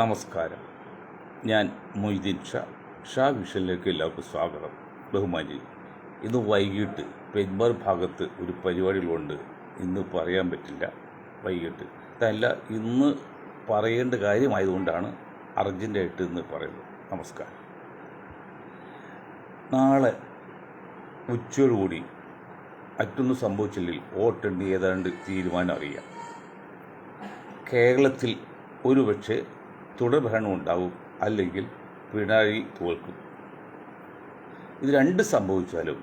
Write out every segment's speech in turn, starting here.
നമസ്കാരം. ഞാൻ മൊയ്തീൻ ഷാ വിഷനിലേക്ക് എല്ലാവർക്കും സ്വാഗതം. ബഹുമാനി, ഇന്ന് വൈകിട്ട് പെരുമ്പാർ ഭാഗത്ത് ഒരു പരിപാടികളുണ്ട്. ഇന്ന് പറയാൻ പറ്റില്ല. വൈകിട്ട് അതല്ല, ഇന്ന് പറയേണ്ട കാര്യമായതുകൊണ്ടാണ് അർജൻറ്റായിട്ട് ഇന്ന് പറയുന്നത്. നമസ്കാരം. നാളെ ഉച്ചയോടുകൂടി മറ്റൊന്നും സംഭവിച്ചില്ലെങ്കിൽ വോട്ടെണ്ണി ഏതാണ്ട് തീരുമാനം അറിയാം. കേരളത്തിൽ ഒരുപക്ഷെ തുടർഭരണം ഉണ്ടാവും, അല്ലെങ്കിൽ പിണറായി തോൽക്കും. ഇത് രണ്ട് സംഭവിച്ചാലും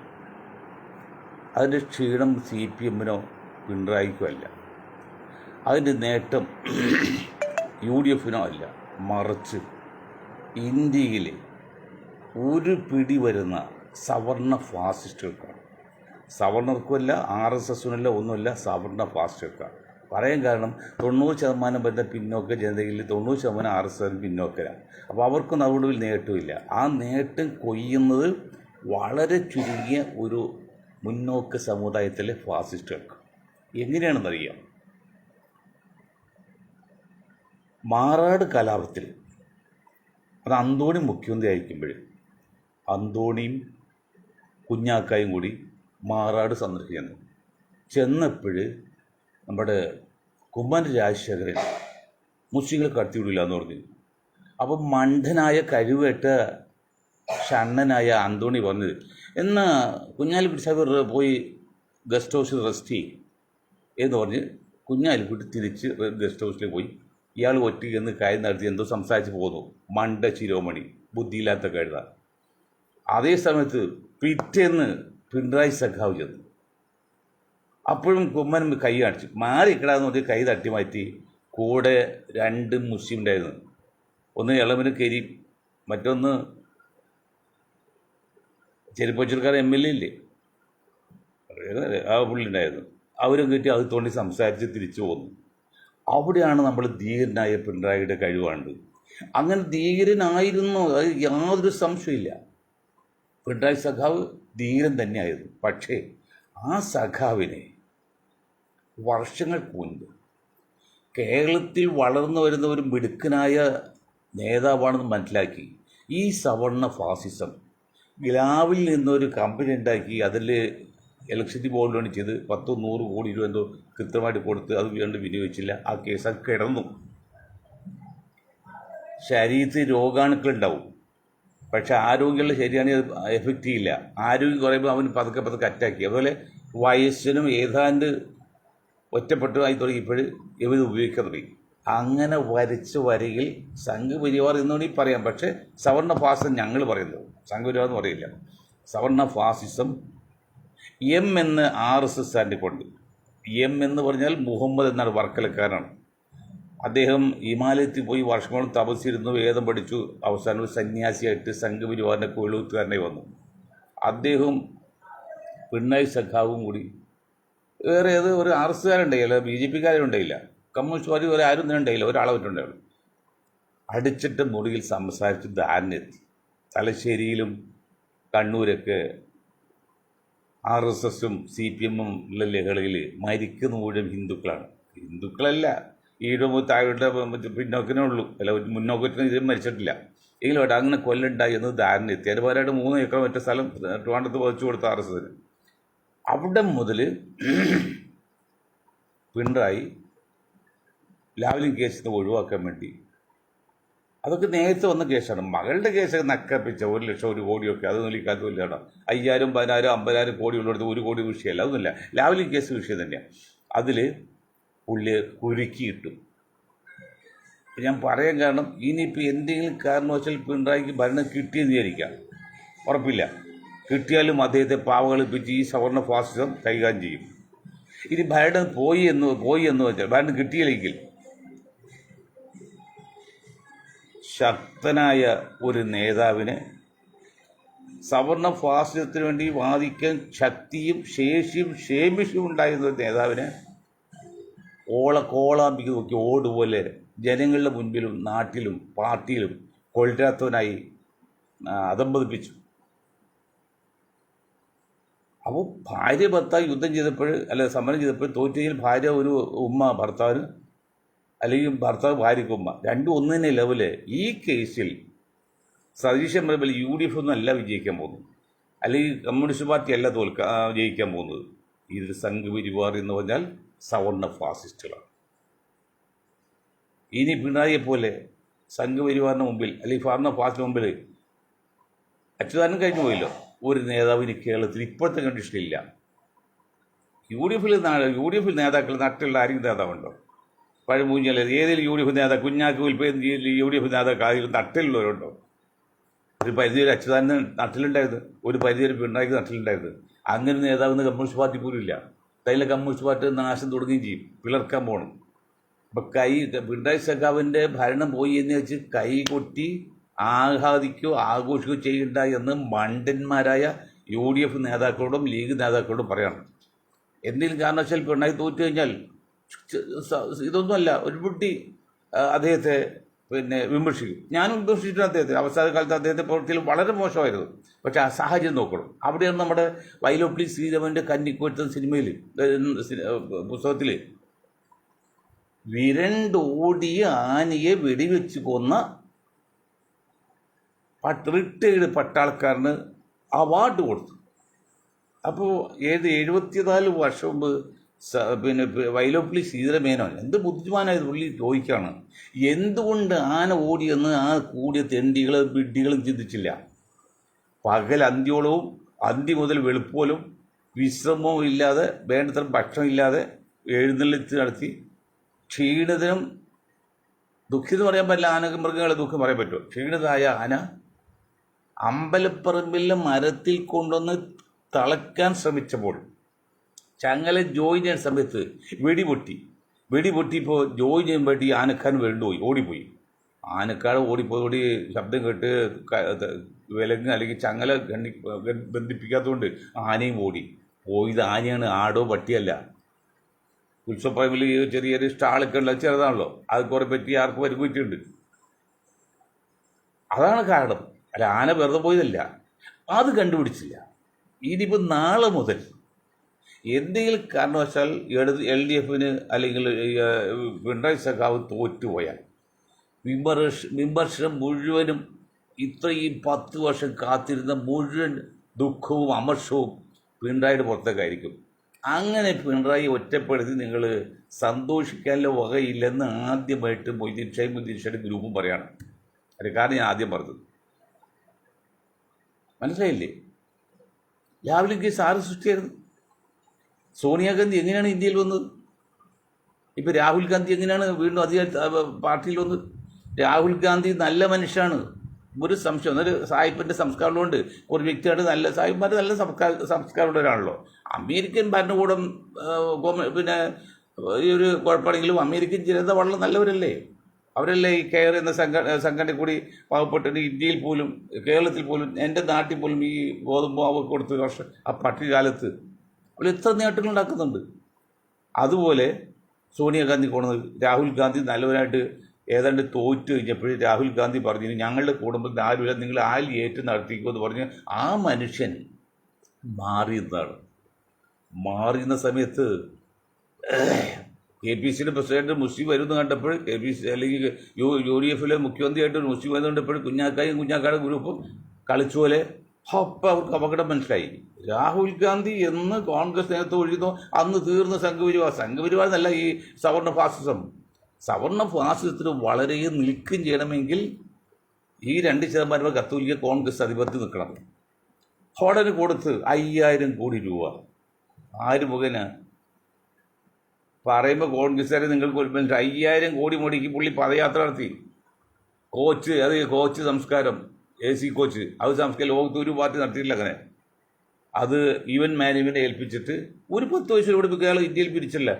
അതിൻ്റെ ക്ഷീണം CPM-നോ പിണറായിക്കോ അല്ല, അതിൻ്റെ നേട്ടം UDF-നോ അല്ല, മറിച്ച് ഇന്ത്യയിലെ ഒരു പിടി വരുന്ന സവർണ ഫാസിസ്റ്റുകൾക്കാണ്. സവർണർക്കുമല്ല, RSS-നല്ല, ഒന്നുമല്ല, സവർണ ഫാസിസ്റ്റുകൾക്കാണ്. പറയാൻ കാരണം 90% വരുന്ന പിന്നോക്ക ജനതയിൽ 90% RSS പിന്നോക്കരാണ്. അപ്പോൾ അവർക്കൊന്നും അവിടെ നേട്ടമില്ല. ആ നേട്ടം കൊയ്യുന്നത് വളരെ ചുരുങ്ങിയ ഒരു മുന്നോക്ക സമുദായത്തിലെ ഫാസിസ്റ്റുകൾക്ക്. എങ്ങനെയാണെന്നറിയാം. മാറാട് കലാപത്തിൽ അത് അന്തോണി മുഖ്യമന്ത്രി ആയിരിക്കുമ്പോൾ അന്തോണിയും കുഞ്ഞാക്കായും കൂടി മാറാട് സന്ദർശിക്കുന്നു. ചെന്നപ്പോൾ നമ്മുടെ കുമ്മനം രാജശേഖരൻ മുസ്ലിങ്ങളെ കടത്തിവിടില്ല എന്ന് പറഞ്ഞു. അപ്പം മണ്ടനായ കഴിവേറ്റ ഷണ്ണനായ അന്തോണി പറഞ്ഞത്, എന്നാൽ കുഞ്ഞാലിക്കുട്ടി സാഹിബ് പോയി ഗസ്റ്റ് ഹൗസിൽ റെസ്റ്റ് ചെയ്യും എന്ന് പറഞ്ഞ് കുഞ്ഞാലിക്കുട്ടി തിരിച്ച് ഗസ്റ്റ് ഹൗസിൽ പോയി. ഇയാൾ ഒറ്റയ്ക്ക് എന്ന് കാര്യം നടത്തി എന്തോ സംസാരിച്ച് പോകുന്നു. മണ്ട ശിരോമണി, ബുദ്ധിയില്ലാത്ത കഴുത. അതേ സമയത്ത് പിറ്റേന്ന് പിണറായി സഖാവ് ചെന്നു. അപ്പോഴും കുമ്മനം കൈ കാണിച്ചു. മാറിക്കിടാന്ന് പറഞ്ഞ് കൈ തട്ടി മാറ്റി. കൂടെ 2 മുസ്ലിം ഉണ്ടായിരുന്നു. ഒന്ന് ഇളമന് കരീം, മറ്റൊന്ന് ചെരുപ്പച്ചൂർക്കാർ MLA ഇല്ലേ, ആ പുള്ളി ഉണ്ടായിരുന്നു. അവരും കയറ്റി അത് തോണ്ടി സംസാരിച്ച് തിരിച്ചു പോന്നു. അവിടെയാണ് നമ്മൾ ധീരനായ പിണറായിയുടെ കഴിവാണ്ട്. അങ്ങനെ ധീരനായിരുന്നു, അത് യാതൊരു സംശയമില്ല. പിണറായി സഖാവ് ധീരൻ തന്നെയായിരുന്നു. പക്ഷേ ആ സഖാവിനെ വർഷങ്ങൾക്ക് മുൻപ് കേരളത്തിൽ വളർന്നു വരുന്ന ഒരു മിടുക്കനായ നേതാവാണെന്ന് മനസ്സിലാക്കി ഈ സവർണ ഫാസിസം ഗ്ലാവിൽ നിന്നൊരു കമ്പനി ഉണ്ടാക്കി അതിൽ ഇലക്ട്രിസിറ്റി ബോർഡ് വേണ്ടി ചെയ്ത് 10-100 കോടി രൂപ എന്തോ കൃത്യമായിട്ട് കൊടുത്ത് അത് വീണ്ടും വിനിയോഗിച്ചില്ല. ആ കേസൊക്കെ കിടന്നു. ശരീരത്തിൽ രോഗാണുക്കളുണ്ടാവും, പക്ഷെ ആരോഗ്യമുള്ള ശരിയാണെങ്കിൽ എഫക്റ്റ് ചെയ്യില്ല. ആരോഗ്യം കുറയുമ്പോൾ അവന് പതുക്കെ അറ്റാക്കി. അതുപോലെ വയസ്സിനും ഏതാണ്ട് ഒറ്റപ്പെട്ടുമായി തുടങ്ങിയപ്പോൾ ഇവർ ഉപയോഗിക്കാൻ തുടങ്ങി. അങ്ങനെ വരച്ച് വരികിൽ സംഘപരിവാർ എന്നുകൂടി പറയാം. പക്ഷേ സവർണ ഫാസിസം ഞങ്ങൾ പറയുന്നത്, സംഘപരിവാർ എന്ന് പറയില്ല. സവർണ ഫാസിസം M എന്ന് RSS സ്റ്റാൻഡിൽ. M എന്ന് പറഞ്ഞാൽ മുഹമ്മദ് എന്നാണ്, വർക്കലക്കാരനാണ്. അദ്ദേഹം ഹിമാലയത്തിൽ പോയി വർഷങ്ങളോളം തപസ്സിരുന്നു, വേദം പഠിച്ചു. അവസാനം ഒരു സന്യാസിയായിട്ട് സംഘപരിവാറിൻ്റെ കൊഴുത്തുകാരനായി വന്നു. അദ്ദേഹം പിണറായി സഖാവും കൂടി, വേറെ ഏത് ഒരു RSS-കാരുണ്ടായില്ല, BJP-കാരുണ്ടായില്ല, കമ്മ്യൂണിസ്റ്റുകാർ വേറെ ആരും തന്നെ ഉണ്ടായില്ല, ഒരാളെ പറ്റുണ്ടായുള്ളൂ. അടിച്ചിട്ട് മുറിയിൽ സംസാരിച്ച് ധാരണയെത്തി. തലശ്ശേരിയിലും കണ്ണൂരൊക്കെ RSS-ഉം CPM-ഉം ഉള്ള ലഹളയിൽ മരിക്കുന്ന മുഴുവൻ ഹിന്ദുക്കളാണ്. ഹിന്ദുക്കളല്ല, ഈഴോ താഴോട്ട് പിന്നോക്കനേ ഉള്ളൂ, അല്ല മുന്നോക്കത്തിന് ഇതും മരിച്ചിട്ടില്ല. എങ്കിലും അങ്ങനെ കൊല്ലുണ്ടായി എന്ന് ധാരണയെത്തി. അതുപോലെയായിട്ട് 3 ഏക്കർ മറ്റേ സ്ഥലം ട്രിവാൻഡ്രത്ത് പതിച്ചു കൊടുത്ത RSS-ന്. അവിടെ മുതൽ പിണറായി ലാവ്ലിൻ കേസിൽ നിന്ന് ഒഴിവാക്കാൻ വേണ്ടി, അതൊക്കെ നേരത്തെ വന്ന കേസാണ്. മകളുടെ കേസൊക്കെ നക്കപ്പിച്ച 1 ലക്ഷം 1 കോടിയൊക്കെ, അത് നിൽക്കാത്ത വലിയാണ്. 5000, 10000, 50,000 കോടി ഉള്ളിടത്ത് 1 കോടി വിഷയമല്ല, അതൊന്നുമില്ല. ലാവ്ലിൻ കേസ് വിഷയം തന്നെയാണ്. അതിൽ പുള്ളിയെ കുരുക്കിയിട്ടു. ഞാൻ പറയാൻ കാരണം, ഇനിയിപ്പോൾ എന്തെങ്കിലും കാരണവശാൽ പിണറായിക്ക് ഭരണം കിട്ടിയെന്ന് വിചാരിക്കാം, ഉറപ്പില്ല. കിട്ടിയാലും അദ്ദേഹത്തെ പാവകളിപ്പിച്ച് ഈ സവർണ ഫാസിസം കൈകാര്യം ചെയ്യും. ഇനി ഭരണം പോയി എന്ന് വെച്ചാൽ, ഭരണം കിട്ടിയില്ലെങ്കിൽ ശക്തനായ ഒരു നേതാവിനെ, സവർണ ഫാസിസത്തിന് വേണ്ടി വാദിക്കാൻ ശക്തിയും ശേഷിയും ക്ഷേമിഷും ഉണ്ടായിരുന്ന ഒരു നേതാവിനെ കോളാമ്പിക്ക് നോക്കി ഓടുപോലെ ജനങ്ങളുടെ മുൻപിലും നാട്ടിലും പാർട്ടിയിലും കൊള്ളരാത്തവനായി അധംപതിപ്പിച്ചു. അപ്പോൾ ഭാര്യ ഭർത്താവ് യുദ്ധം ചെയ്തപ്പോൾ, അല്ല സമരം ചെയ്തപ്പോൾ തോറ്റുകയിൽ ഭാര്യ ഒരു ഉമ്മ ഭർത്താവിന് അല്ലെങ്കിൽ ഭർത്താവ് ഭാര്യയ്ക്കുമ്മ, രണ്ടും ഒന്ന് തന്നെ ലെവല്. ഈ കേസിൽ സതീശൻ പറമ്പിൽ UDF ഒന്നും അല്ല വിജയിക്കാൻ പോകുന്നത്, അല്ലെങ്കിൽ കമ്മ്യൂണിസ്റ്റ് പാർട്ടി അല്ല ജയിക്കാൻ പോകുന്നത്. ഇതിൽ സംഘപരിവാർ എന്ന് പറഞ്ഞാൽ സവർണ ഫാസിസ്റ്റുകളാണ്. ഇനി പിണറായിയെ പോലെ സംഘപരിവാറിന് മുമ്പിൽ അല്ലെങ്കിൽ സവർണ ഫാസിന് മുമ്പിൽ അച്യുതാനന്ദൻ കഴിഞ്ഞു പോയല്ലോ, ഒരു നേതാവിന് കേരളത്തിൽ ഇപ്പോഴത്തെ കണ്ടീഷനില്ല. UDF നേതാക്കൾ നട്ടുള്ള ആരെങ്കിലും നേതാവുണ്ടോ? പഴമൂഞ്ഞാൽ ഏതെങ്കിലും UDF നേതാവ്, കുഞ്ഞാക്ക് വിൽപ്പന UDF നേതാക്കൾ ആരെങ്കിലും നട്ടിലുള്ളവരുണ്ടോ? ഒരു പരിധിവരെ അച്യുതാനന്ദൻ നട്ടിലുണ്ടായിരുന്നു, ഒരു പരിധിവരെ പിണറായിക്ക് നട്ടിലുണ്ടായിരുന്നു. അങ്ങനെ നേതാവെന്ന് കമ്മ്യൂണിസ്റ്റ് പാർട്ടി പോലും ഇല്ല. അതിലെ കമ്മ്യൂണിസ്റ്റ് പാർട്ടി നാശം തുടങ്ങുകയും ചെയ്യും, പിളർക്കാൻ പോകണം. അപ്പം പിണറായി സഖാവിൻ്റെ ഭരണം പോയി എന്ന് വെച്ച് കൈ കൊട്ടി ആഹ്ലാദിക്കുകയോ ആഘോഷിക്കുകയോ ചെയ്യണ്ട എന്ന് മണ്ടന്മാരായ UDF നേതാക്കളോടും ലീഗ് നേതാക്കളോടും പറയണം. എന്തെങ്കിലും കാരണവശാൽ പിണറായി തോറ്റു കഴിഞ്ഞാൽ ഇതൊന്നുമല്ല, ഒരു കുട്ടി അദ്ദേഹത്തെ വിമർശിക്കും. ഞാനും വിമർശിച്ചിട്ടുണ്ട് അദ്ദേഹത്തെ. അവസാന കാലത്ത് അദ്ദേഹത്തെ പ്രവൃത്തിയിൽ വളരെ മോശമായിരുന്നു. പക്ഷേ ആ സാഹചര്യം നോക്കണം. അവിടെയാണ് നമ്മുടെ വൈലോപ്പിള്ളി ശ്രീരാമൻ്റെ കന്നിക്കോറ്റ സിനിമയിൽ പുസ്തകത്തിൽ വിരണ്ടോടിയ ആനയെ വെടിവെച്ച് കൊന്ന റിട്ടയർഡ് പട്ടാളക്കാരന് അവാർഡ് കൊടുത്തു. അപ്പോൾ 74 വർഷം മുമ്പ് വൈലോപ്പിള്ളി ശ്രീധരമേനോൻ എന്ത് ബുദ്ധിമാനായത് പുള്ളി ചോദിക്കുകയാണ്, എന്തുകൊണ്ട് ആന ഓടിയെന്ന് ആ കൂടിയ തെണ്ടികളും വിഡ്ഢികളും ചിന്തിച്ചില്ല. പകൽ അന്ത്യോളവും അന്തി മുതൽ വെളുപ്പോലും വിശ്രമവും ഇല്ലാതെ വേണ്ടത്ര ഭക്ഷണം ഇല്ലാതെ എഴുന്നള്ളിച്ച് നടത്തി ക്ഷീണിതനും ദുഃഖിതം പറയാൻ പറ്റില്ല, ആന മൃഗങ്ങളെ ദുഃഖം പറയാൻ പറ്റുമോ? ക്ഷീണിതമായ ആന അമ്പലപ്പറമ്പിലെ മരത്തിൽ കൊണ്ടുവന്ന് തളയ്ക്കാൻ ശ്രമിച്ചപ്പോൾ ചങ്ങല ജോയിൻ ചെയ്യുന്ന സമയത്ത് വെടിപൊട്ടിയപ്പോൾ ജോയിൻ ചെയ്യാൻ വേണ്ടി ആനക്കാരൻ ഓടിപ്പോയി. ആനക്കാട് ഓടി ശബ്ദം കേട്ട് വിലങ്ങ് അല്ലെങ്കിൽ ചങ്ങല ബന്ധിപ്പിക്കാത്തതുകൊണ്ട് ആനയും പോയത് ആനയാണ്, ആടോ പട്ടിയല്ല. ഉത്സവപ്പറമ്പിൽ ചെറിയൊരു സ്റ്റാളൊക്കെ ഉള്ള ചെറുതാണല്ലോ, അത് കുറെ പറ്റി ആർക്കും പരിഗണിച്ചിട്ടുണ്ട്. അതാണ് കാരണം, അല്ല ആന വെറുതെ പോയതല്ല. അത് കണ്ടുപിടിച്ചില്ല. ഇനിയിപ്പോൾ നാളെ മുതൽ എന്തെങ്കിലും കാരണവശാൽ LDFന് അല്ലെങ്കിൽ പിണറായി സഖാവ് തോറ്റുപോയാൽ വിമർശനം മുഴുവനും ഇത്രയും 10 വർഷം കാത്തിരുന്ന മുഴുവൻ ദുഃഖവും അമർഷവും പിണറായിയുടെ പുറത്തേക്കായിരിക്കും. അങ്ങനെ പിണറായി ഒറ്റപ്പെടുത്തി നിങ്ങൾ സന്തോഷിക്കാനുള്ള വകയില്ലെന്ന് ആദ്യമായിട്ട് മൊയ്തീൻ ഷായുടെ ഗ്രൂപ്പും പറയാണ്. അതിന് കാരണം ഞാൻ ആദ്യം പറഞ്ഞത് മനസ്സിലായില്ലേ? രാഹുൽ ഗാന്ധി ആര് സൃഷ്ടിയായിരുന്നു? സോണിയാഗാന്ധി എങ്ങനെയാണ് ഇന്ത്യയിൽ വന്നത്? ഇപ്പം രാഹുൽ ഗാന്ധി എങ്ങനെയാണ് വീണ്ടും പാർട്ടിയിൽ വന്നത്? രാഹുൽ ഗാന്ധി നല്ല മനുഷ്യനാണ്, ഒരു സംശയം. ഒരു സാഹിബിൻ്റെ സംസ്കാരമുണ്ട്, ഒരു വ്യക്തിയാണ്. നല്ല സാഹിബന്മാർ നല്ല സംസ്കാരമുള്ളവരാണല്ലോ. അമേരിക്കൻ ഭരണകൂടം ഈ ഒരു കുഴപ്പമാണെങ്കിലും അമേരിക്കൻ ജനത വളരെ നല്ലവരല്ലേ? അവരല്ലേ ഈ കെയർ എന്ന സംഘടന കൂടി പാവപ്പെട്ടിട്ട് ഇന്ത്യയിൽ പോലും കേരളത്തിൽ പോലും എൻ്റെ നാട്ടിൽ പോലും ഈ ഗോതമ്പ് മാവ് കൊടുത്ത് ആ പട്ടികാലത്ത് അവർ എത്ര നേട്ടങ്ങളുണ്ടാക്കുന്നുണ്ട്. അതുപോലെ സോണിയാഗാന്ധി കൊണ്ടത് രാഹുൽ ഗാന്ധി നല്ലവരായിട്ട് ഏതാണ്ട് തോറ്റു കഴിഞ്ഞപ്പോൾ രാഹുൽ ഗാന്ധി പറഞ്ഞു, ഞങ്ങളുടെ കുടുംബത്തിന് ആരുമില്ല, നിങ്ങൾ ആരും ഏറ്റു നടത്തിക്കുമെന്ന് പറഞ്ഞ് ആ മനുഷ്യൻ മാറിയുന്ന സമയത്ത് KPCയുടെ പ്രസിഡന്റ് മുസ്ലിം വരുമെന്ന് കണ്ടപ്പോൾ KPC അല്ലെങ്കിൽ UDFിലെ മുഖ്യമന്ത്രിയായിട്ട് ഒരു മുസ്ലിം വരുന്ന കണ്ടപ്പോൾ കുഞ്ഞാക്കായുടെ ഗ്രൂപ്പും കളിച്ചുപോലെ അപ്പം അവർക്ക് അപകടം മനസ്സിലായി. രാഹുൽ ഗാന്ധി എന്ന് കോൺഗ്രസ് നേതൃത്വം ഒഴിയുന്നു അന്ന് തീർന്ന സംഘപരിവാർ എന്നല്ല ഈ സവർണ ഫാസിസത്തിന് വളരെ നിൽക്കുകയും ചെയ്യണമെങ്കിൽ ഈ 2% കത്തോലിക്ക കോൺഗ്രസ് അധിപത്യത്തിൽ നിൽക്കണം. ഉടനെ കൊടുത്ത് 5000 കോടി രൂപ ആര് മുഖേന പറയുമ്പോൾ കോൺഗ്രസ്സുകാരെ നിങ്ങൾക്ക് 5000 കോടി മുടക്കി പുള്ളി പദയാത്ര നടത്തി. കോച്ച് സംസ്കാരം AC കോച്ച് അത് സംസ്കാരം ലോകത്ത് ഒരു പാർട്ടി നടത്തിയിട്ടില്ല. അങ്ങനെ അത് ഈവൻ മാനേജ്മെൻറ്റ് ഏൽപ്പിച്ചിട്ട് ഒരു 10 വയസ്സിൽ പഠിപ്പിക്കുക. അയാൾ ഇന്ത്യയിൽ പിരിച്ചല്ല,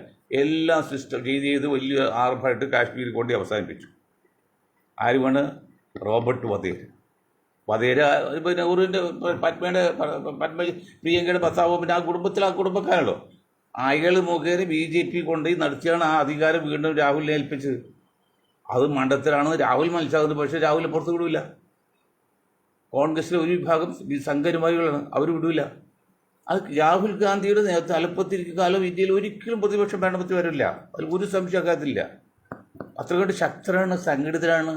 എല്ലാം സിസ്റ്റം ചെയ്ത് വലിയ ആർഭായിട്ട് കാശ്മീരിൽ കൊണ്ട് അവസാനിപ്പിച്ചു. ആരുമാണ്? റോബർട്ട് വധേര പിന്നെ ഊരിൻ്റെ പ്രിയങ്കയുടെ ഭർത്താവ്, പിന്നെ ആ കുടുംബക്കാരല്ലോ. അയാൾ മുഖേന BJP കൊണ്ടുപോയി നടത്തിയാണ് ആ അധികാരം വീണ്ടും രാഹുലിനെ ഏൽപ്പിച്ചത്. അത് മണ്ടത്തിലാണ്. രാഹുൽ മത്സരാകുന്നത്, പക്ഷേ രാഹുലിനെ പുറത്ത് വിടില്ല. കോൺഗ്രസിലെ ഒരു വിഭാഗം സംഘപരിവാരികളാണ്, അവർ വിടില്ല. അത് രാഹുൽ ഗാന്ധിയുടെ തലപ്പത്തിരിക്കുന്ന കാലം ഇന്ത്യയിൽ ഒരിക്കലും പ്രതിപക്ഷം ഭരണത്തിൽ വരില്ല, അതിൽ ഒരു സംശയക്കാത്തില്ല. അത്രകൊണ്ട് ശക്തരാണ്, സംഘടിതരാണ്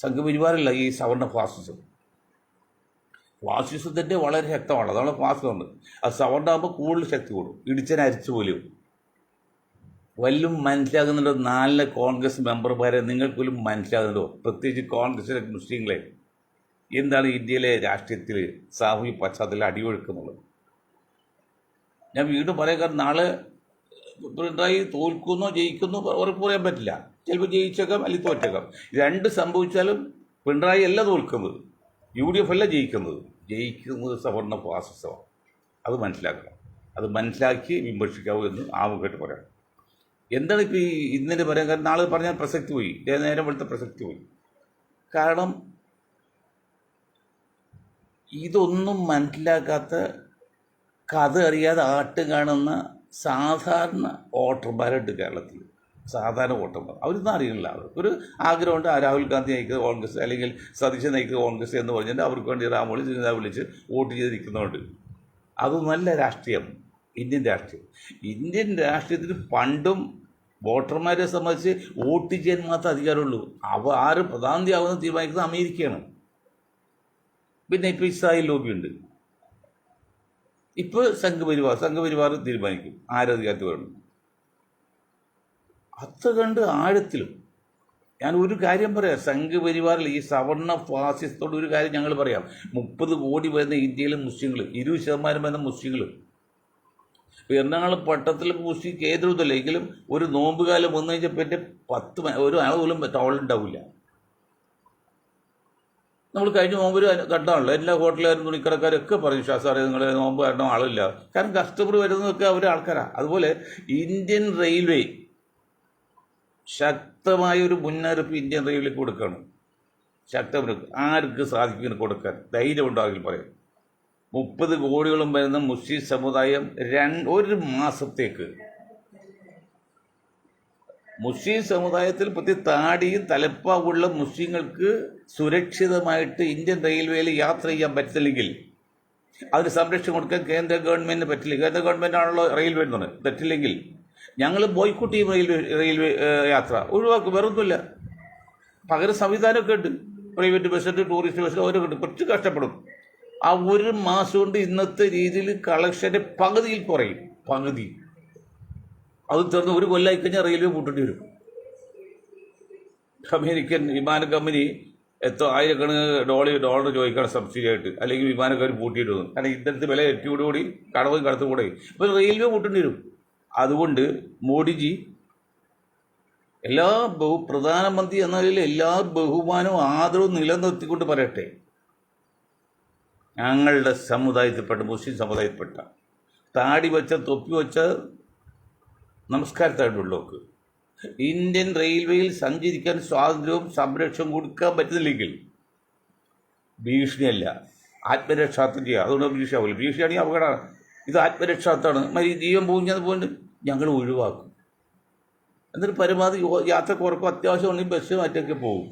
സംഘപരിവാരല്ല ഈ സവർണ ഫാസിസത്തിൻ്റെ വളരെ ശക്തമാണ്. അതാണ് ഫാസിസമുണ്ട്. അത് സവർണാകുമ്പോൾ കൂടുതൽ ശക്തി കൂടും, ഇടിച്ചനെ അരിച്ചു പോലും. വല്ലതും മനസ്സിലാകുന്നുണ്ടോ? 4 കോൺഗ്രസ് മെമ്പർമാരെ നിങ്ങൾക്ക് പോലും മനസ്സിലാകുന്നുണ്ടോ? പ്രത്യേകിച്ച് കോൺഗ്രസിലെ മുസ്ലിങ്ങളെ എന്താണ് ഇന്ത്യയിലെ രാഷ്ട്രീയത്തിൽ സാമൂഹിക പശ്ചാത്തലത്തിൽ അടിയൊഴുക്കുന്നുള്ളത്? ഞാൻ വീണ്ടും പറയാൻ കാരണം, നാളെ പിണറായി തോൽക്കുന്നോ ജയിക്കുന്നോ ഉറപ്പ് പറയാൻ പറ്റില്ല. ചിലപ്പോൾ ജയിച്ചേക്കാം, അല്ലെങ്കിൽ തോറ്റേക്കാം. രണ്ട് സംഭവിച്ചാലും പിണറായി അല്ല തോൽക്കുന്നത്, UDF അല്ല ജയിക്കുന്നത് സവർണ ഫാസിസമാണ്. അത് മനസ്സിലാക്കണം. അത് മനസ്സിലാക്കി വിമർശിക്കാവൂ എന്ന് ആമുഖമായിട്ട് പറയാം. എന്താണ് ഇപ്പോൾ ഈ ഇന്നലെ പറയാൻ കാരണം? നാളെ പറഞ്ഞാൽ പ്രസക്തി പോയി, നേരം വെളുത്ത പ്രസക്തി പോയി. കാരണം ഇതൊന്നും മനസ്സിലാക്കാത്ത, കഥ അറിയാതെ ആട്ട് കാണുന്ന സാധാരണ വോട്ടർമാരുണ്ട് കേരളത്തിൽ. സാധാരണ വോട്ടർമാർ അവരൊന്നും അറിയില്ല. അവർക്കൊരു ആഗ്രഹമുണ്ട്, രാഹുൽ ഗാന്ധി നയിക്കുന്ന കോൺഗ്രസ് അല്ലെങ്കിൽ സതീശൻ നയിക്കുന്ന കോൺഗ്രസ് എന്ന് പറഞ്ഞിട്ട് അവർക്ക് വേണ്ടി രാമോളി ചിന്ത വിളിച്ച് വോട്ട് ചെയ്തിരിക്കുന്നതുകൊണ്ട് അതൊന്നല്ല രാഷ്ട്രീയം. ഇന്ത്യൻ രാഷ്ട്രീയത്തിൽ പണ്ടും വോട്ടർമാരെ സംബന്ധിച്ച് വോട്ട് ചെയ്യാൻ മാത്രമേ അധികാരമുള്ളൂ. ആര് പ്രധാനമന്ത്രിയാവുന്ന തീരുമാനിക്കുന്നത് അമേരിക്കയാണ്. പിന്നെ ഇപ്പോൾ ഇസ്രായേൽ ലോബിയുണ്ട്. ഇപ്പോൾ സംഘപരിവാർ തീരുമാനിക്കും ആരധികാരത്തിൽ വരണം. അത്ര കണ്ട് ആഴത്തിലും ഞാൻ ഒരു കാര്യം പറയാം. സംഘപരിവാറിൽ ഈ സവർണ ഫാസിസത്തോട് ഒരു കാര്യം ഞങ്ങൾ പറയാം. 30 കോടി വരുന്ന ഇന്ത്യയിലെ മുസ്ലിങ്ങൾ, 20% വരുന്ന മുസ്ലിങ്ങൾ. എറണാകുളം പട്ടണത്തിൽ മുസ്ലിം കേന്ദ്രമൊന്നുമില്ല, എങ്കിലും ഒരു നോമ്പുകാലം വന്നു കഴിഞ്ഞപ്പോൾ 10 ഒരു ആൾ പോലും ടൗളുണ്ടാവില്ല. നമ്മൾ കഴിഞ്ഞ നോമ്പ് കണ്ടാണല്ലോ, എല്ലാ ഹോട്ടലുകാരും തുണിക്കടക്കാരൊക്കെ പറഞ്ഞു, സാറേ നിങ്ങൾ നോമ്പ് കാരണം ആളില്ല. കാരണം കസ്റ്റമർ വരുന്നതൊക്കെ അവർ ആൾക്കാരാണ്. അതുപോലെ ഇന്ത്യൻ റെയിൽവേ ശക്തമായൊരു മുന്നറിയിപ്പ് ഇന്ത്യൻ റെയിൽവേക്ക് കൊടുക്കുകയാണ്. ശക്തമായി ആർക്ക് സാധിക്കും കൊടുക്കാൻ ധൈര്യം ഉണ്ടാകില്ല പറയാം. 30 കോടികളും വരുന്ന മുസ്ലിം സമുദായം ഒരു മാസത്തേക്ക് മുസ്ലിം സമുദായത്തിൽ പ്രത്യേക താടിയും തലപ്പാവുള്ള മുസ്ലിങ്ങൾക്ക് സുരക്ഷിതമായിട്ട് ഇന്ത്യൻ റെയിൽവേയിൽ യാത്ര ചെയ്യാൻ പറ്റില്ലെങ്കിൽ അതിന് സംരക്ഷണം കൊടുക്കാൻ കേന്ദ്ര ഗവൺമെൻറ്റിന് പറ്റില്ല. കേന്ദ്ര ഗവൺമെൻറ്റാണല്ലോ റെയിൽവേ എന്ന് പറയുന്നത്. പറ്റില്ലെങ്കിൽ ഞങ്ങൾ ബോയ്ക്കോട്ട് ചെയ്യും റെയിൽവേ യാത്ര ഒഴിവാക്കും. വേറൊന്നുമില്ല. പകരം സംവിധാനമൊക്കെ ഉണ്ട്. പ്രൈവറ്റ് ബസ്സുണ്ട്, ടൂറിസ്റ്റ് ബസ്, അവരൊക്കെ ഉണ്ട്. കുറച്ച് കഷ്ടപ്പെടും. ആ ഒരു മാസം കൊണ്ട് ഇന്നത്തെ രീതിയിൽ കളക്ഷൻ്റെ പകുതിയിൽ കുറയും. പകുതി. അത് തീർന്ന് ഒരു കൊല്ലമായി കഴിഞ്ഞാൽ റെയിൽവേ പൂട്ടേണ്ടി വരും. അമേരിക്കൻ വിമാന കമ്പനി ആയിരക്കണക്കിന് ഡോളർ ചോദിക്കണം സബ്സിഡി ആയിട്ട്, അല്ലെങ്കിൽ വിമാനക്കാർ പൂട്ടിയിട്ട് വന്നു. കാരണം ഇന്നത്തെ വില ഏറ്റവും കടവും കടത്തുകൂടെ ഇപ്പോൾ റെയിൽവേ പൂട്ടേണ്ടി വരും. അതുകൊണ്ട് മോഡിജി എല്ലാ പ്രധാനമന്ത്രി എന്ന നിലയിൽ എല്ലാ ബഹുമാനവും ആദരവും നിലനിർത്തിക്കൊണ്ട് പറയട്ടെ, ഞങ്ങളുടെ സമുദായത്തിൽപ്പെട്ട മുസ്ലിം സമുദായത്തിൽപ്പെട്ട താടി വെച്ച തൊപ്പി വെച്ച നമസ്കാരത്തായിട്ടുള്ളവർക്ക് ഇന്ത്യൻ റെയിൽവേയിൽ സഞ്ചരിക്കാൻ സ്വാതന്ത്ര്യവും സംരക്ഷണം കൊടുക്കാൻ പറ്റുന്നില്ലെങ്കിൽ ഭീഷണിയല്ല, ആത്മരക്ഷാർത്ഥം ചെയ്യുക. അതുകൊണ്ട് ഭീഷണിയാവില്ല. ഭീഷണിയാണെങ്കിൽ അപകടമാണ്. ഇത് ആത്മരക്ഷാർത്ഥമാണ്. ജീവൻ പോകുന്നത് ഞങ്ങൾ ഒഴിവാക്കും. എന്നിട്ട് പരമാവധി യാത്ര കുറക്കും. അത്യാവശ്യമുണ്ടെങ്കിൽ ബസ് മാറ്റൊക്കെ പോകും.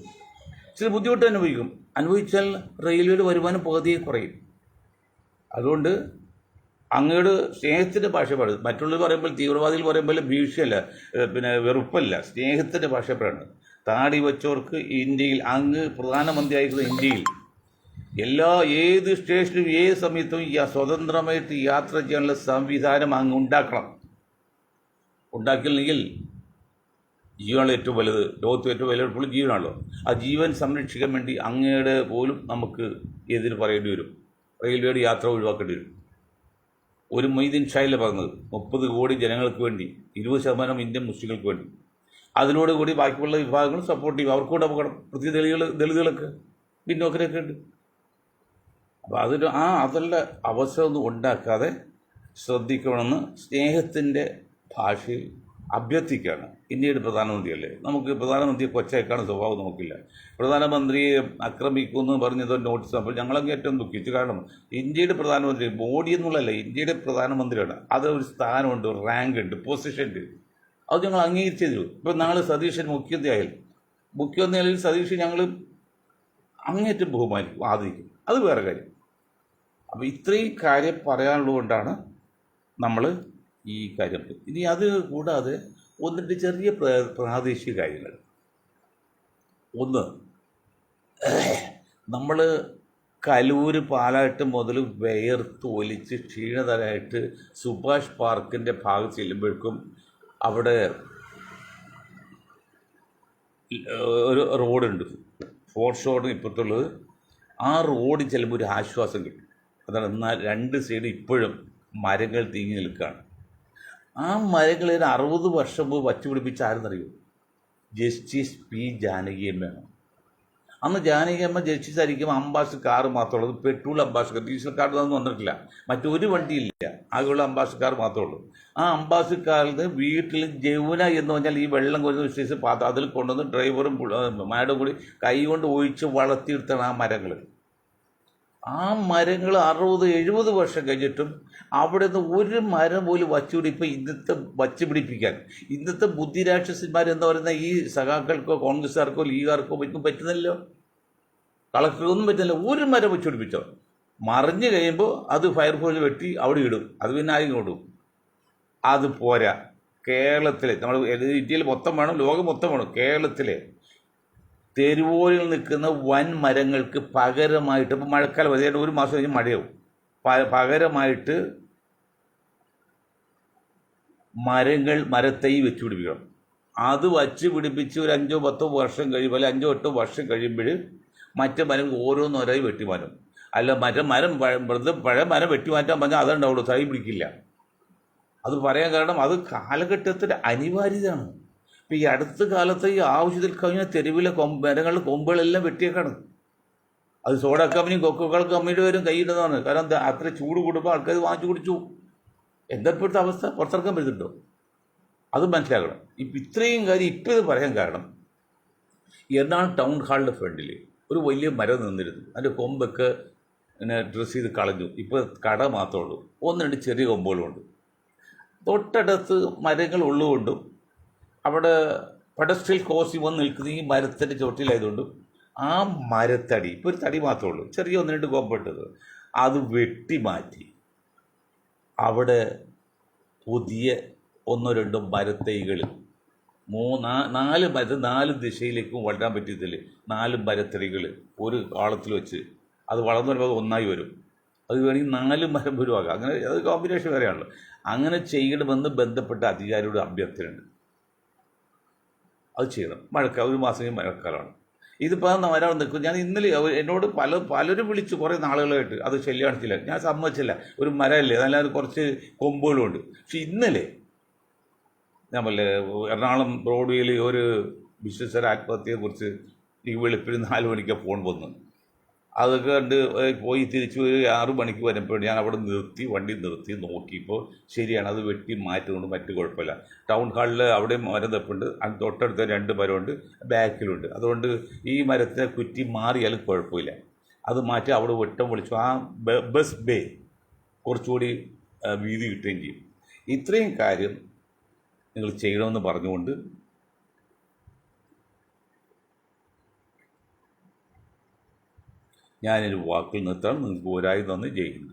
ചില ബുദ്ധിമുട്ട് അനുഭവിച്ചാൽ റെയിൽവേയുടെ വരുമാനം പകുതിയെ കുറയും. അതുകൊണ്ട് അങ്ങയുടെ സ്നേഹത്തിൻ്റെ ഭാഷ പാടും. മറ്റുള്ളവർ പറയുമ്പോൾ, തീവ്രവാദികൾ പറയുമ്പോൾ ഭീഷണിയല്ല, പിന്നെ വെറുപ്പല്ല, സ്നേഹത്തിൻ്റെ ഭാഷ പറയുന്നത്. താടി വെച്ചവർക്ക് ഇന്ത്യയിൽ, അങ്ങ് പ്രധാനമന്ത്രിയായിരിക്കുന്ന ഇന്ത്യയിൽ ഏത് സ്റ്റേഷനും ഏത് സമയത്തും സ്വതന്ത്രമായിട്ട് യാത്ര ചെയ്യാനുള്ള സംവിധാനം അങ്ങ് ഉണ്ടാക്കണം. ഉണ്ടാക്കിയില്ലെങ്കിൽ ജീവനാണ് ഏറ്റവും വലുത്. ലോകത്ത് ഏറ്റവും വലുത് ജീവനാണല്ലോ. ആ ജീവൻ സംരക്ഷിക്കാൻ വേണ്ടി അങ്ങയുടെ പോലും നമുക്ക് എതിര് പറയേണ്ടി വരും. റെയിൽവേയുടെ യാത്ര ഒഴിവാക്കേണ്ടി വരും. ഒരു മൊയ്തീൻ ഷായില പറഞ്ഞത് 30 കോടി ജനങ്ങൾക്ക് വേണ്ടി, 20% ഇന്ത്യൻ മുസ്ലിങ്ങൾക്ക് വേണ്ടി. അതിനോടുകൂടി ബാക്കിയുള്ള വിഭാഗങ്ങൾ സപ്പോർട്ട് ചെയ്യും. അവർക്കൂടെ അപകടം. പ്രത്യേക ദളിതുകളൊക്കെ പിന്നോക്കരൊക്കെ ഉണ്ട്. അപ്പോൾ അതല്ല അവസരമൊന്നും ഉണ്ടാക്കാതെ ശ്രദ്ധിക്കണമെന്ന് സ്നേഹത്തിൻ്റെ ഭാഷയിൽ അഭ്യർത്ഥിക്കുകയാണ്. ഇന്ത്യയുടെ പ്രധാനമന്ത്രിയല്ലേ, നമുക്ക് പ്രധാനമന്ത്രിയെ കൊച്ചയക്കാണ് സ്വഭാവം നമുക്കില്ല. പ്രധാനമന്ത്രിയെ ആക്രമിക്കുമെന്ന് പറഞ്ഞത് നോട്ടീസ്. അപ്പോൾ ഞങ്ങളങ്ങ് ഏറ്റവും ദുഃഖിച്ചു. കാരണം ഇന്ത്യയുടെ പ്രധാനമന്ത്രി മോഡി എന്നുള്ളതല്ല, ഇന്ത്യയുടെ പ്രധാനമന്ത്രിയാണ്. അത് ഒരു സ്ഥാനമുണ്ട്, ഒരു റാങ്ക് ഉണ്ട്, പൊസിഷൻ ഉണ്ട്. അത് ഞങ്ങൾ അംഗീകരിച്ചു. ഇപ്പോൾ നാളെ സതീശൻ മുഖ്യമന്ത്രിയായാൽ സതീശൻ ഞങ്ങൾ അങ്ങേറ്റം ബഹുമാനിക്കും, ആദരിക്കും. അത് വേറെ കാര്യം. അപ്പോൾ ഇത്രയും കാര്യം പറയാനുള്ളതുകൊണ്ടാണ് നമ്മൾ ഈ കാര്യം. ഇനി അത് കൂടാതെ ഒന്നിട്ട് ചെറിയ പ്രാദേശിക കാര്യങ്ങൾ. ഒന്ന്, നമ്മൾ കലൂര് പാലാട്ട് മുതൽ വിയർത്ത് ഒലിച്ച് ക്ഷീണിതരായിട്ട് സുഭാഷ് പാർക്കിൻ്റെ ഭാഗത്ത് ചെല്ലുമ്പോഴേക്കും അവിടെ ഒരു റോഡുണ്ട്, ഫോർട്ട് ഷോറിന് ഇപ്പുറത്തുള്ളത്. ആ റോഡിൽ ചെല്ലുമ്പോൾ ഒരു ആശ്വാസം കിട്ടും. അതാണ്. എന്നാൽ രണ്ട് സൈഡ് ഇപ്പോഴും മരങ്ങൾ തിങ്ങി നിൽക്കുകയാണ്. ആ മരങ്ങൾ ഒരു 60 വർഷം മുമ്പ് വച്ചുപിടിപ്പിച്ച ആരെന്നറിയോ? ജസ്റ്റിസ് പി ജാനകിയമ്മയാണ്. അന്ന് ജാനകിയമ്മ ജസ്റ്റിസ് ആയിരിക്കും അംബാസിഡർ കാറ് മാത്രമേ ഉള്ളൂ. പെട്രോൾ അംബാസിഡർ, ഡീസൽ കാർഡൊന്നും വന്നിട്ടില്ല. മറ്റൊരു വണ്ടിയില്ല, ആകെയുള്ള അംബാസിഡർ കാർ മാത്രമേ ഉള്ളൂ. ആ അംബാസിഡർ കാറിൽ നിന്ന് വീട്ടിൽ ജമുന എന്ന് പറഞ്ഞാൽ ഈ വെള്ളം കൊരുന്ന വിശേഷിച്ച് അതിൽ കൊണ്ടുവന്ന് ഡ്രൈവറും മാഡും കൂടി കൈ കൊണ്ട് ഒഴിച്ച് വളർത്തിയെടുത്താണ് ആ മരങ്ങൾ. ആ മരങ്ങൾ 60-70 വർഷം കഴിഞ്ഞിട്ടും അവിടെ നിന്ന് ഒരു മരം പോലും വച്ചുപിടിപ്പോൾ വച്ച് പിടിപ്പിക്കാൻ ഇന്നത്തെ ബുദ്ധിരാക്ഷസന്മാരെന്ന് പറയുന്ന ഈ സഖാക്കൾക്കോ കോൺഗ്രസ്സുകാർക്കോ ലീഗുകാർക്കോ പറ്റുന്നില്ലല്ലോ. കളക്ടർക്കൊന്നും പറ്റുന്നില്ല. ഒരു മരം വെച്ച് പിടിപ്പിച്ചോ, മറിഞ്ഞു കഴിയുമ്പോൾ അത് ഫയർഫോഴ്സ് വെട്ടി അവിടെ ഇടും. അത് പിന്നെ ആരും കൊണ്ടും. അത് പോരാ. കേരളത്തിലെ, നമ്മൾ ഇന്ത്യയിൽ മൊത്തം വേണം, ലോകം മൊത്തം വേണം, കേരളത്തിലെ തെരുവോരിൽ നിൽക്കുന്ന വൻ മരങ്ങൾക്ക് പകരമായിട്ട്, ഇപ്പോൾ മഴക്കാലം വരെ 1 മാസം കഴിഞ്ഞ് മഴയാവും, പകരമായിട്ട് മരത്തൈ വെച്ച് പിടിപ്പിക്കണം. അത് വച്ച് പിടിപ്പിച്ച് ഒരു 5-10 വർഷം കഴിയുമ്പോൾ, അല്ലെ 5-8 വർഷം കഴിയുമ്പോൾ മറ്റേ മരം ഓരോന്നോരായി വെട്ടിമാറ്റും. അല്ല പഴയ മരം വെട്ടിമാറ്റാൻ പറഞ്ഞാൽ അതുണ്ടാവുള്ളൂ, തൈ പിടിക്കില്ല. അത് പറയാൻ കാരണം അത് കാലഘട്ടത്തിൻ്റെ അനിവാര്യതയാണ്. ഇപ്പം ഈ അടുത്ത കാലത്ത് ഈ ആവശ്യത്തിൽ കഴിഞ്ഞ തെരുവിലെ മരങ്ങളുടെ കൊമ്പുകളെല്ലാം വെട്ടിയേക്കാണ്. അത് സോഡ കമ്പനിയും കൊക്കോക്കോള കമ്പനിയുടെ പേരും കൈയിടുന്നതാണ്. കാരണം അത്ര ചൂട് കൂടുമ്പോൾ ആൾക്കാർ വാങ്ങിച്ചു കുടിച്ചു. എന്താ ഇപ്പോഴത്തെ അവസ്ഥ? പുറത്തിറക്കാൻ പറ്റുന്നുണ്ടോ? അത് മനസ്സിലാക്കണം. ഇത്രയും കാര്യം ഇപ്പം ഇത് പറയാൻ കാരണം, എറണാകുളം ടൗൺ ഹാളിൻ്റെ ഫ്രണ്ടിൽ ഒരു വലിയ മരം നിന്നിരുന്നു. അതിൻ്റെ കൊമ്പൊക്കെ ഇങ്ങനെ ഡ്രസ്സ് ചെയ്ത് കളഞ്ഞു. ഇപ്പോൾ കട മാത്രമേ ഉള്ളൂ. 1-2 ചെറിയ കൊമ്പുകളുമുണ്ട്. തൊട്ടടുത്ത് മരങ്ങൾ ഉള്ളതുകൊണ്ടും അവിടെ പെഡസ്ട്രിയൽ ക്രോസിംഗ് വന്ന് നിൽക്കുന്ന ഈ മരത്തിൻ്റെ ചോട്ടിലായതുകൊണ്ടും ആ മരത്തടി ഇപ്പോൾ ഒരു തടി മാത്രമേ ഉള്ളൂ, ചെറിയ 1-2 കൊമ്പിട്ടത്, അത് വെട്ടിമാറ്റി അവിടെ പുതിയ 1-2 മരത്തൈകൾ 4 ദിശയിലേക്കും വളരാൻ പറ്റിയതിൽ 4 മരത്തടികൾ ഒരു കാളത്തിൽ വെച്ച് അത് വളർന്നു വരുമ്പോൾ അത് ഒന്നായി വരും. അത് വേണമെങ്കിൽ 4 മരം വരുവാകാം. അങ്ങനെ അത് കോമ്പിനേഷൻ വരെയാണല്ലോ. അങ്ങനെ ചെയ്യണമെന്ന് ബന്ധപ്പെട്ട അധികാരിയുടെ അഭ്യർത്ഥനയുണ്ട്. അത് ചെയ്യണം. മഴക്കാലം, 1 മാസം മഴക്കാലമാണ്. ഇതിപ്പോൾ ഒരാൾ നിൽക്കും. ഞാൻ ഇന്നലെ എന്നോട് പലരും വിളിച്ചു കുറേ നാളുകളായിട്ട്, അത് ശല്യമാണിച്ചില്ല. ഞാൻ സമ്മതിച്ചില്ല. ഒരു മരമല്ലേ, അതല്ലാതെ കുറച്ച് കൊമ്പുകളുമുണ്ട്. പക്ഷെ ഇന്നലെ ഞാൻ എറണാകുളം ബ്രോഡ്വേയിൽ ഒരു ബിസിനസ്സുകാർ ആത്മഹത്യയെക്കുറിച്ച് ഈ വെളുപ്പിന് 4 മണിക്ക് ഫോൺ വന്നു. അതൊക്കെ കണ്ട് പോയി തിരിച്ച് ഒരു 6 മണിക്ക് വരുമ്പോൾ ഞാൻ അവിടെ വണ്ടി നിർത്തി നോക്കിയപ്പോൾ ശരിയാണ്, അത് വെട്ടി മാറ്റുന്നുണ്ട്, മറ്റു കുഴപ്പമില്ല. ടൗൺ ഹാളിൽ അവിടെ മരം തപ്പുണ്ട്, തൊട്ടടുത്ത 2 മരമുണ്ട്, ബാക്കിലുണ്ട്. അതുകൊണ്ട് ഈ മരത്തിനെ കുറ്റി മാറിയാലും കുഴപ്പമില്ല. അത് മാറ്റി അവിടെ വെട്ടം വിളിച്ചു. ആ ബസ് ബേ കുറച്ചുകൂടി വീതി കിട്ടുകയും ചെയ്യും. ഇത്രയും കാര്യം നിങ്ങൾ ചെയ്യണമെന്ന് പറഞ്ഞുകൊണ്ട് ഞാനൊരു വാക്കിൽ നിർത്താൻ നിങ്ങൾക്ക് ഒരായി തന്ന് ജയിക്കുന്നു.